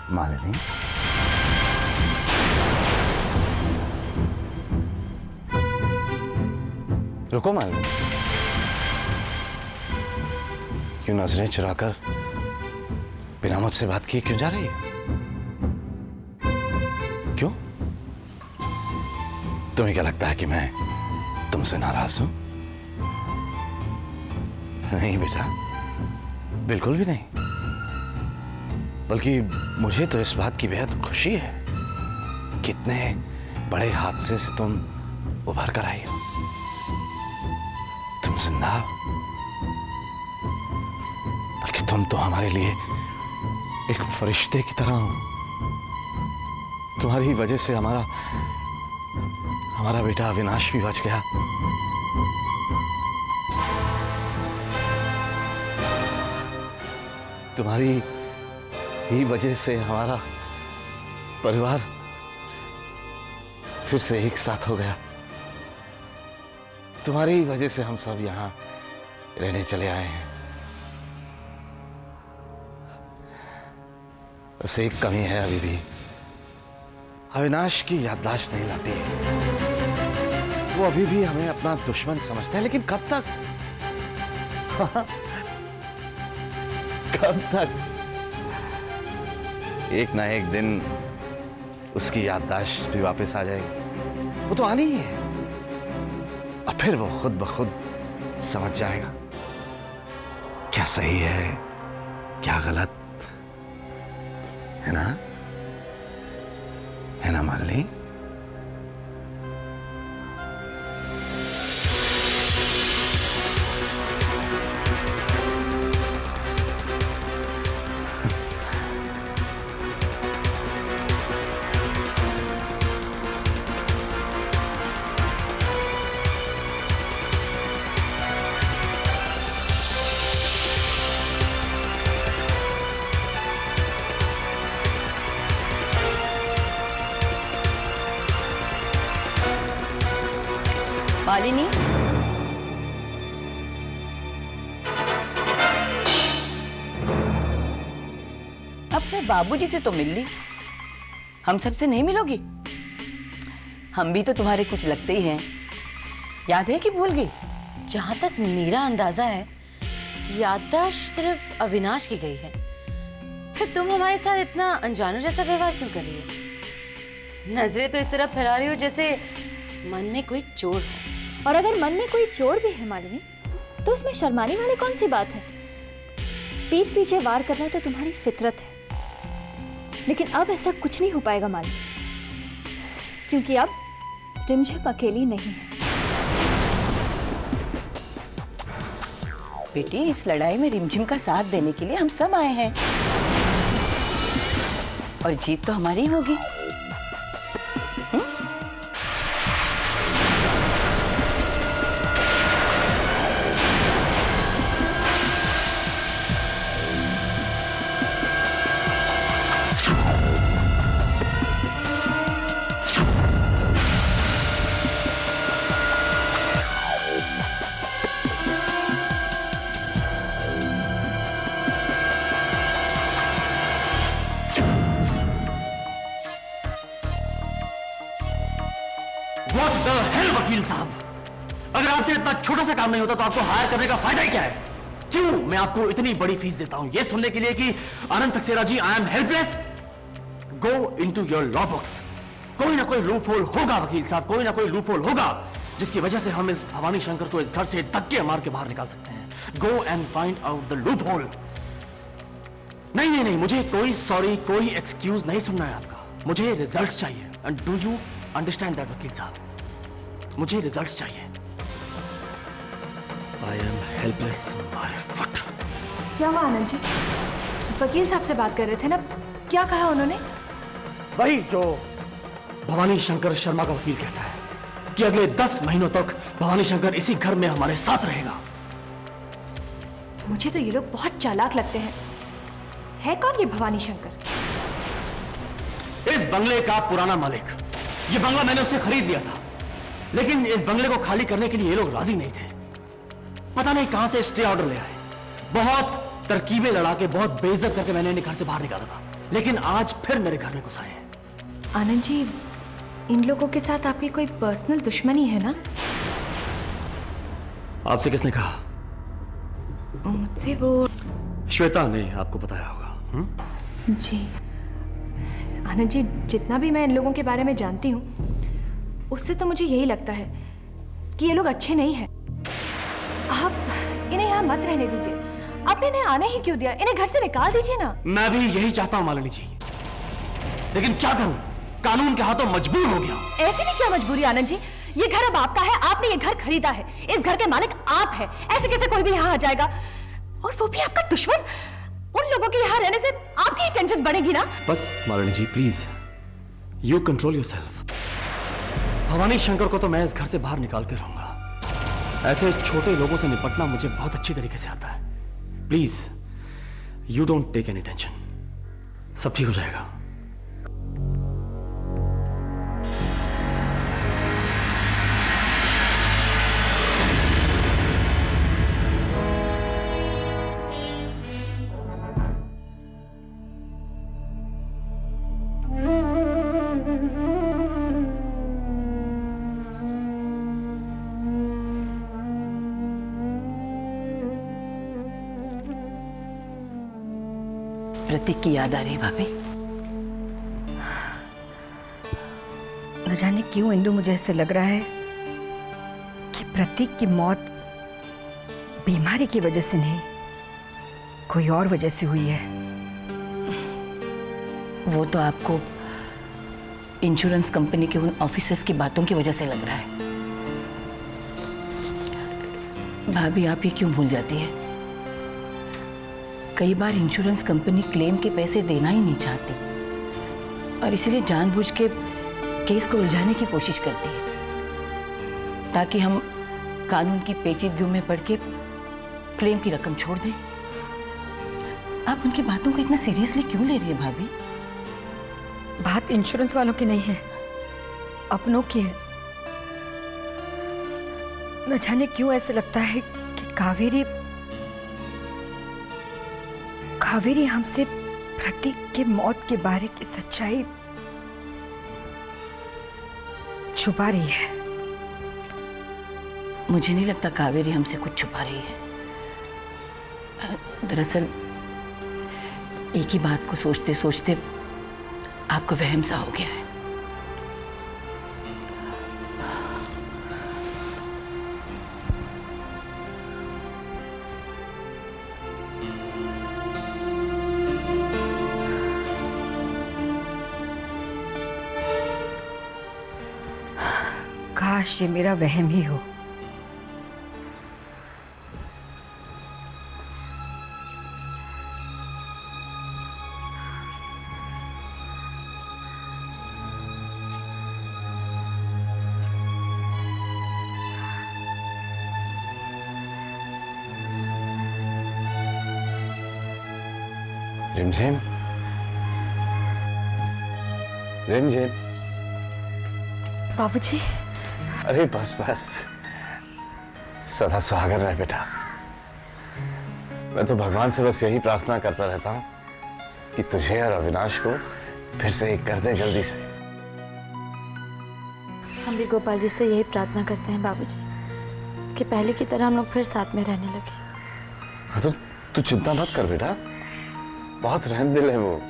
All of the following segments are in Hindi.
मालिनी, रुको मालिनी, क्यों नजरें चुराकर बिना मुझसे बात किए क्यों जा रही है? क्यों? तुम्हें क्या लगता है कि मैं तुमसे नाराज हूं? नहीं बेटा, बिल्कुल भी नहीं। बल्कि मुझे तो इस बात की बेहद खुशी है, कितने बड़े हादसे से तुम उभर कर आई हो। तुम जिंदा हो, बल्कि तुम तो हमारे लिए एक फरिश्ते की तरह हो। तुम्हारी वजह से हमारा बेटा अविनाश भी बच गया। तुम्हारी ही वजह से हमारा परिवार फिर से एक साथ हो गया। तुम्हारी वजह से हम सब यहां रहने चले आए हैं। बस एक कमी है अभी भी, अविनाश की याददाश्त नहीं लौटी है। वो अभी भी हमें अपना दुश्मन समझता है, लेकिन कब तक? कब तक? एक ना एक दिन उसकी याददाश्त भी वापस आ जाएगी। वो तो आनी ही है, और फिर वो खुद ब खुद समझ जाएगा क्या सही है क्या गलत है ना? है ना मालिनी? मालिनी, अपने बाबूजी से तो मिल ली, हम सबसे नहीं मिलोगी? हम भी तो तुम्हारे कुछ लगते ही हैं। याद है कि भूल गई? जहां तक मेरा अंदाजा है, याददाश्त सिर्फ अविनाश की गई है। फिर तुम हमारे साथ इतना अनजानों जैसा व्यवहार क्यों कर रही हो? नजरें तो इस तरह फैला रही हो जैसे मन में कोई चोर हो। और अगर मन में कोई चोर भी है मालिनी, तो उसमें शर्माने वाली कौन सी बात है? पीठ पीछे वार करना तो तुम्हारी फितरत है। लेकिन अब ऐसा कुछ नहीं हो पाएगा मालिनी, क्योंकि अब रिमझिम अकेली नहीं है। बेटी, इस लड़ाई में रिमझिम का साथ देने के लिए हम सब आए हैं, और जीत तो हमारी होगी। What the hell, वकील साहब? अगर आपसे इतना छोटा सा काम नहीं होता तो आपको हायर करने का फायदा ही क्या है? क्यों मैं आपको इतनी बड़ी फीस देता हूं? ये सुनने के लिए कि Anand Saxena ji, I am helpless? Go into your law books. कोई ना कोई लूप होल होगा वकील साहब, कोई ना कोई लूप होल होगा जिसकी वजह से हम इस भवानी शंकर को इस घर से धक्के मार के बाहर निकाल सकते हैं। Go and find out the loop hole. नहीं नहीं नहीं, मुझे कोई सॉरी, कोई एक्सक्यूज नहीं सुनना है आपका। मुझे रिजल्ट्स चाहिए। And do you understand that वकील साहब? मुझे रिजल्ट्स चाहिए। आई एम हेल्पलेस माय फुट। क्या हुआ आनंद जी? वकील साहब से बात कर रहे थे ना, क्या कहा उन्होंने? वही जो भवानी शंकर शर्मा का वकील कहता है कि अगले 10 महीनों तक भवानी शंकर इसी घर में हमारे साथ रहेगा। मुझे तो ये लोग बहुत चालाक लगते हैं। है कौन ये भवानी शंकर? इस बंगले का पुराना मालिक। ये बंगला मैंने उससे खरीद लिया था, लेकिन इस बंगले को खाली करने के लिए ये लोग राजी नहीं थे। पता नहीं कहां से स्टे ऑर्डर ले आए। बहुत तरकीबें लड़ा के, बहुत बेइज्जत करके मैंने इन्हें घर से बाहर निकाला था। लेकिन आज फिर मेरे घर में घुस आए हैं। आनंद जी, इन लोगों के साथ आपकी कोई पर्सनल दुश्मनी है ना? आपसे किसने कहा? मुझसे वो श्वेता ने आपको बताया होगा। जी आनंद जी, जितना भी मैं इन लोगों के बारे में जानती हूँ उससे तो मुझे यही लगता है कि ये लोग अच्छे नहीं हैं। आप इन्हें यहाँ मत रहने दीजिए। आपने इन्हें आने ही क्यों दिया? इन्हें घर से निकाल दीजिए ना। मैं भी यही चाहता हूं मालिनी जी, लेकिन क्या करूं, कानून के हाथों मजबूर हो गया हूं। ऐसे में क्या मजबूरी आनंद जी? ये घर अब आपका है, आपने ये घर खरीदा है, इस घर के मालिक आप हैं। ऐसे कैसे कोई भी यहाँ आ जाएगा, और वो भी आपका दुश्मन? उन लोगों के यहाँ रहने से आपकी ही टेंशन बढ़ेगी ना। बस Malini ji please, you control yourself. Bhavani Shankar को तो मैं इस घर से बाहर निकाल के रहूंगा। ऐसे छोटे लोगों से निपटना मुझे बहुत अच्छी तरीके से आता है। Please you don't take any tension, सब ठीक हो जाएगा। प्रतीक की याद आ रही भाभी? न जाने क्यों इंदु, मुझे ऐसे लग रहा है कि प्रतीक की मौत बीमारी की वजह से नहीं, कोई और वजह से हुई है। वो तो आपको इंश्योरेंस कंपनी के उन ऑफिसर्स की बातों की वजह से लग रहा है। भाभी आप ये क्यों भूल जाती है? कई बार इंश्योरेंस कंपनी क्लेम के पैसे देना ही नहीं चाहती और इसीलिए जानबूझ के केस को उलझाने की कोशिश करती है ताकि हम कानून की पेचीदगियों में पड़ के क्लेम की रकम छोड़ दें। आप उनकी बातों को इतना सीरियसली क्यों ले रही है भाभी? बात इंश्योरेंस वालों की नहीं है, अपनों की है। न जाने क्यों ऐसे लगता है कि कावेरी हमसे प्रतीक के मौत के बारे की सच्चाई छुपा रही है। मुझे नहीं लगता कावेरी हमसे कुछ छुपा रही है। दरअसल एक ही बात को सोचते सोचते आपको वहम सा हो गया है। काश ये मेरा वहम ही हो। रिमझिम रिमझिम। बाबूजी, अरे बस बस, सदा सुहागर रहे बेटा। मैं तो भगवान से बस यही प्रार्थना करता रहता हूं कि तुझे और अविनाश को फिर से एक कर दे जल्दी से। हम भी गोपाल जी से यही प्रार्थना करते हैं बाबूजी कि पहले की तरह हम लोग फिर साथ में रहने लगे। हाँ तो तू चिंता मत कर बेटा, बहुत रहम दिल है वो,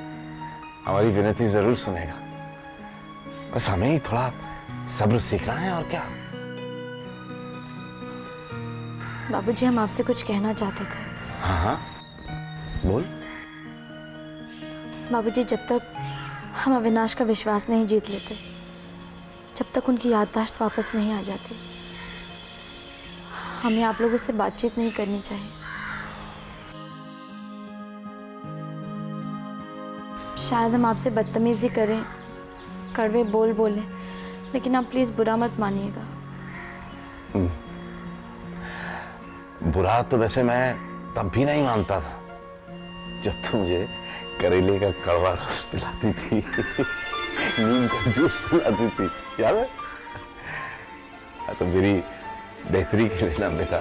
हमारी विनती जरूर सुनेगा। बस हमें ही थोड़ा सब्र सीखना है और क्या। बाबूजी, हम आपसे कुछ कहना चाहते थे। हाँ हाँ बोल। बाबूजी, जब तक हम अविनाश का विश्वास नहीं जीत लेते, जब तक उनकी याददाश्त वापस नहीं आ जाती, हमें आप लोगों से बातचीत नहीं करनी चाहिए। शायद हम आपसे बदतमीजी करें, कड़वे बोल बोलें, लेकिन आप प्लीज बुरा मत मानिएगा। बुरा तो वैसे मैं तब भी नहीं मानता था जब तू मुझे करेले का कड़वा रस पिलाती थी, नीम का जूस पिलाती थी, याद है? तो मेरी बेहतरी के लिए ना बेटा,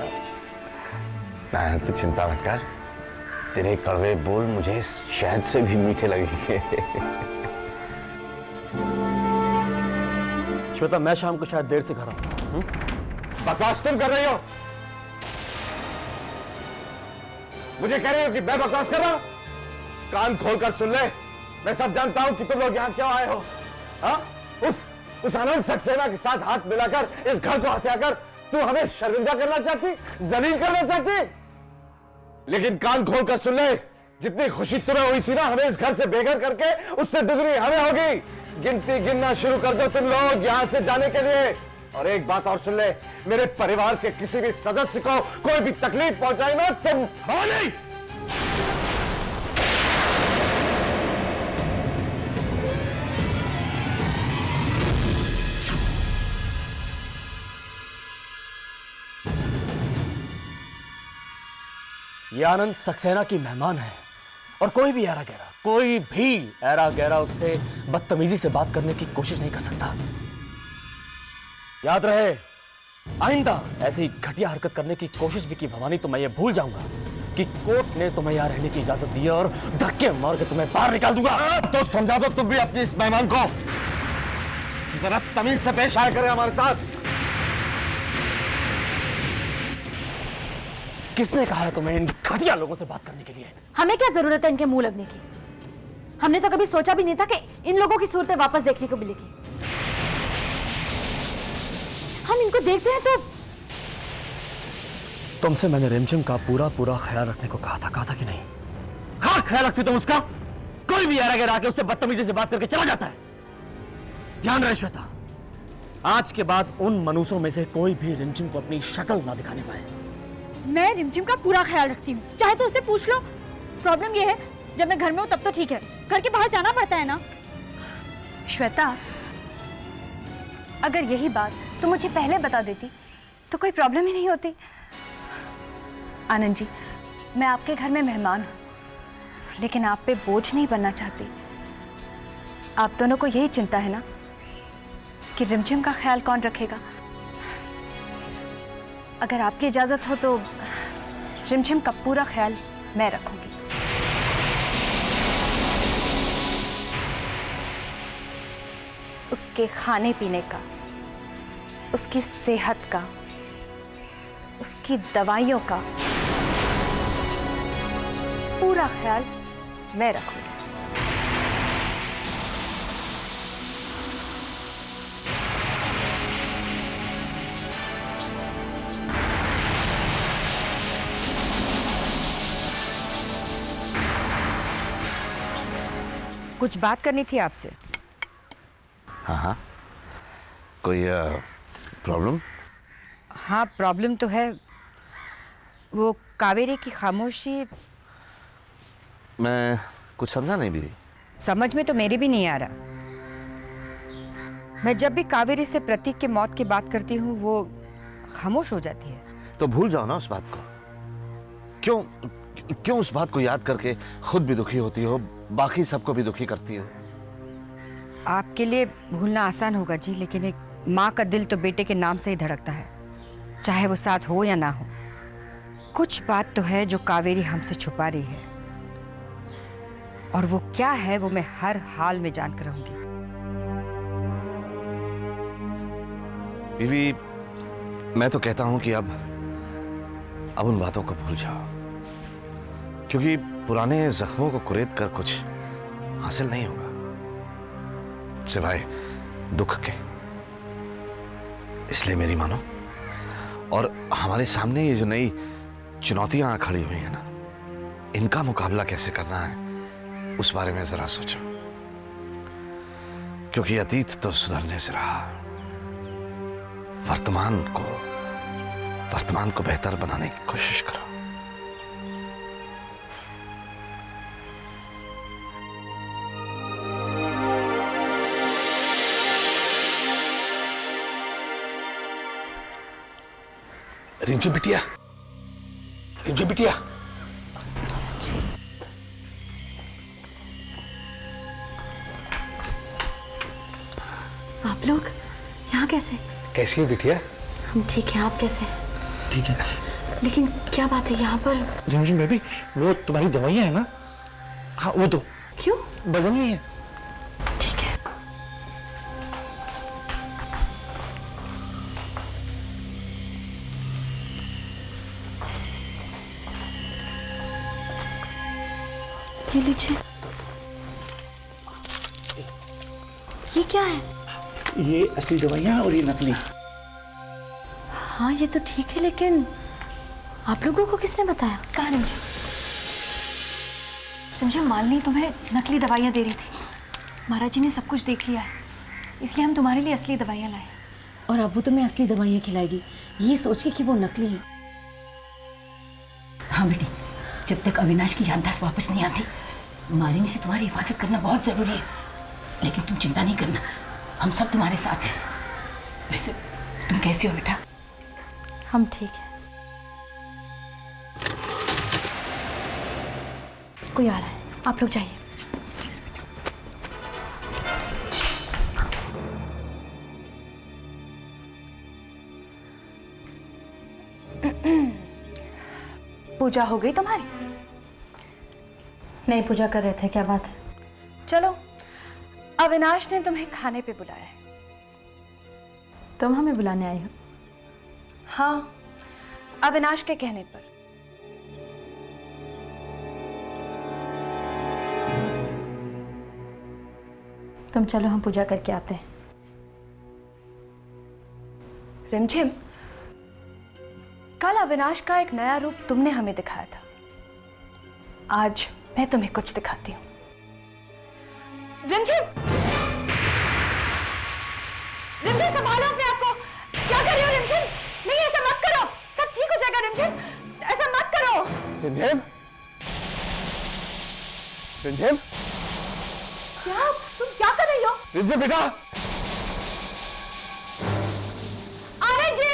ना तो चिंता मत कर, तेरे कड़वे बोल मुझे शहद से भी मीठे लगेंगे। श्वेता, मैं शाम को शायद देर से घर आऊं। बकवास तुम कर रही हो? मुझे कह रही हो कि मैं बकवास कर रहा हूं? कान खोलकर सुन ले, मैं सब जानता हूं कि तुम लोग यहां क्यों आए हो। हाँ? उस आनंद सक्सेना के साथ हाथ मिलाकर इस घर को हत्या कर तू हमें शर्मिंदा करना चाहती, जलील करना चाहती। लेकिन कान खोलकर सुन ले, जितनी खुशी तुम्हें हुई थी ना हमें इस घर से बेघर करके, उससे दुगनी हमें होगी। गिनती गिनना शुरू कर दो तुम लोग यहां से जाने के लिए। और एक बात और सुन ले, मेरे परिवार के किसी भी सदस्य को कोई भी तकलीफ पहुंचाई ना तुम नहीं। ये आनंद सक्सेना की मेहमान है और कोई भी ऐरा गहरा उससे बदतमीजी से बात करने की कोशिश नहीं कर सकता। याद रहे, आइंदा ऐसी घटिया हरकत करने की कोशिश भी की भवानी तो मैं ये भूल जाऊंगा कि कोर्ट ने तुम्हें यहां रहने की इजाजत दी है और धक्के मार के तुम्हें बाहर निकाल दूंगा। तो समझा दो तुम भी अपने इस मेहमान को, जरा तमीज से पेश आया करे हमारे साथ। किसने कहा है तुम्हें इन घटिया लोगों से बात करने के लिए? हमें क्या जरूरत है इनके मुंह लगने की? हमने तो कभी सोचा भी नहीं था कि इन लोगों की सूरतें वापस देखने को मिलेगी। हम इनको देखते हैं तो तुमसे मैंने रिमझिम का पूरा ख्याल रखने को कहा था कि नहीं? हाँ, ख्याल रखती तुम उसका? कोई भी ऐरा गहरा आके उससे बदतमीजी से बात करके चला जाता है। ध्यान रहे श्वेता, आज के बाद उन मनुष्यों में से कोई भी रिमझिम को अपनी शक्ल ना दिखाने पाए। मैं रिमझिम का पूरा ख्याल रखती हूँ, चाहे तो उससे पूछ लो। प्रॉब्लम यह है, जब मैं घर में हूँ तब तो ठीक है, घर के बाहर जाना पड़ता है ना। श्वेता, अगर यही बात तुम मुझे पहले बता देती तो कोई प्रॉब्लम ही नहीं होती। आनंद जी, मैं आपके घर में मेहमान हूँ, लेकिन आप पे बोझ नहीं बनना चाहती। आप दोनों को यही चिंता है ना कि रिमझिम का ख्याल कौन रखेगा। अगर आपकी इजाजत हो तो रिमझिम का पूरा ख्याल मैं रखूंगी। उसके खाने पीने का, उसकी सेहत का, उसकी दवाइयों का पूरा ख्याल मैं रखूंगी। कुछ बात करनी थी आपसे। हाँ, कोई प्रॉब्लम? हाँ, प्रॉब्लम तो है। वो कावेरी की खामोशी, मैं कुछ समझा नहीं बीवी। समझ में तो मेरी भी नहीं आ रहा। मैं जब भी कावेरी से प्रतीक की मौत की बात करती हूँ वो खामोश हो जाती है। तो भूल जाओ ना उस बात को। क्यों उस बात को याद करके खुद भी दुखी होती हो, बाकी सबको भी दुखी करती हो? आपके लिए भूलना आसान होगा जी, लेकिन एक माँ का दिल तो बेटे के नाम से ही धड़कता है, चाहे वो साथ हो या ना हो। कुछ बात तो है जो कावेरी हमसे छुपा रही है, और वो क्या है वो मैं हर हाल में जानकर रहूंगी। बीवी, मैं तो कहता हूं कि अब उन बातों को भूल जाओ, क्योंकि पुराने जख्मों को कुरेद कर कुछ हासिल नहीं होगा सिवाय दुख के। इसलिए मेरी मानो, और हमारे सामने ये जो नई चुनौतियां खड़ी हुई हैं ना, इनका मुकाबला कैसे करना है उस बारे में जरा सोचो, क्योंकि अतीत तो सुधरने से रहा। वर्तमान को बेहतर बनाने की कोशिश करो। रिंकी बिटिया, रिंकी बिटिया, आप लोग यहाँ कैसे? कैसी है बिटिया? हम ठीक हैं, आप कैसे हैं? ठीक है। लेकिन क्या बात है यहाँ पर? रिमझिम बेबी, वो तुम्हारी दवाइयाँ है ना? हाँ वो दो। क्यों? बदलनी है। ठीक है। ये लीजिए। ये क्या है? ये असली दवाइयाँ और ये नकली। हाँ ये तो ठीक है, लेकिन आप लोगों को किसने बताया? कहाँ रिमझिम? रिमझिम, मालिनी तुम्हें नकली दवाइयाँ दे रही थी। महाराज जी ने सब कुछ देख लिया है, इसलिए हम तुम्हारे लिए असली दवाइयाँ लाए। और अब वो तुम्हें असली दवाइयाँ खिलाएगी ये सोच के कि वो नकली है। हाँ बेटी, जब तक अविनाश की याददाश्त वापस नहीं आती, मालिनी से तुम्हारी हिफाजत करना बहुत जरूरी है। लेकिन तुम चिंता नहीं करना, हम सब तुम्हारे साथ हैं। वैसे तुम कैसी हो बेटा? हम ठीक है। कोई आ रहा है, आप लोग जाइए। पूजा हो गई तुम्हारी? नहीं, पूजा कर रहे थे। क्या बात है? चलो, अविनाश ने तुम्हें खाने पे बुलाया है। तुम हमें बुलाने आई हो? हाँ, अविनाश के कहने पर। तुम चलो, हम पूजा करके आते हैं। रिमझिम, कल अविनाश का एक नया रूप तुमने हमें दिखाया था। आज मैं तुम्हें कुछ दिखाती हूँ। रिमझिम, रिमझिम संभालो अपने आप को। क्या कर रही हो रिमझिम? नहीं, ऐसा मत करो। सब ठीक हो जाएगा रिमझिम, ऐसा मत करो। रिमझिम, रिमझिम, क्या तुम क्या कर रही हो? रिमझिम बेटा। आनंद जी,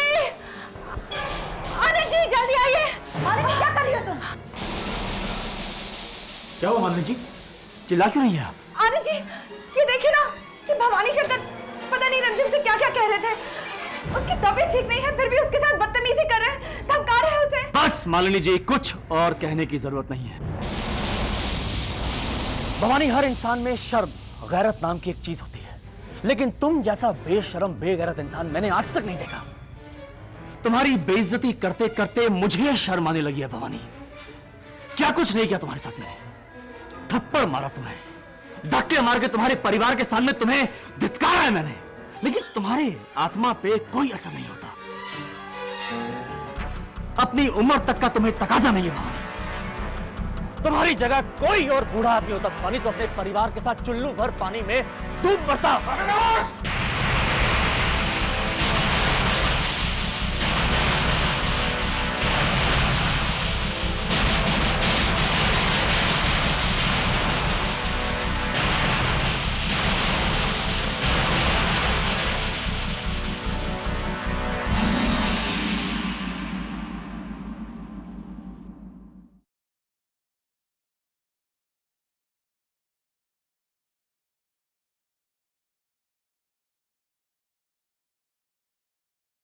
आनंद जी जल्दी आइए। आनंद जी, क्या कर रही हो तुम? क्या हुआ मालिनी जी, चिल्ला क्यों नहीं है आप? आनंद जी, ये देखिए ना, ये भवानी शंकर पता नहीं रिमझिम से क्या क्या कह रहे थे। उसकी तबीयत ठीक नहीं है, फिर भी उसके साथ बदतमीजी कर रहे हैं, धमका रहे हैं उसे। बस मालिनी जी, कुछ और कहने की जरूरत नहीं है। भवानी, हर इंसान में शर्म, गैरत नाम की एक चीज होती है, लेकिन तुम जैसा बेशर्म बेगैरत इंसान मैंने आज तक नहीं देखा। तुम्हारी बेइज्जती करते करते मुझे शर्म आने लगी है भवानी। क्या कुछ नहीं किया तुम्हारे साथ मैंने? थप्पड़ मारा तुम्हें, धक्के मार के तुम्हारे परिवार के सामने तुम्हें धिक्कारा है मैंने, लेकिन तुम्हारे आत्मा पे कोई असर नहीं होता। अपनी उम्र तक का तुम्हें तकाजा नहीं है भवानी। तुम्हारी जगह कोई और बूढ़ा आदमी होता भवानी तो अपने परिवार के साथ चुल्लू भर पानी में डूब मरता।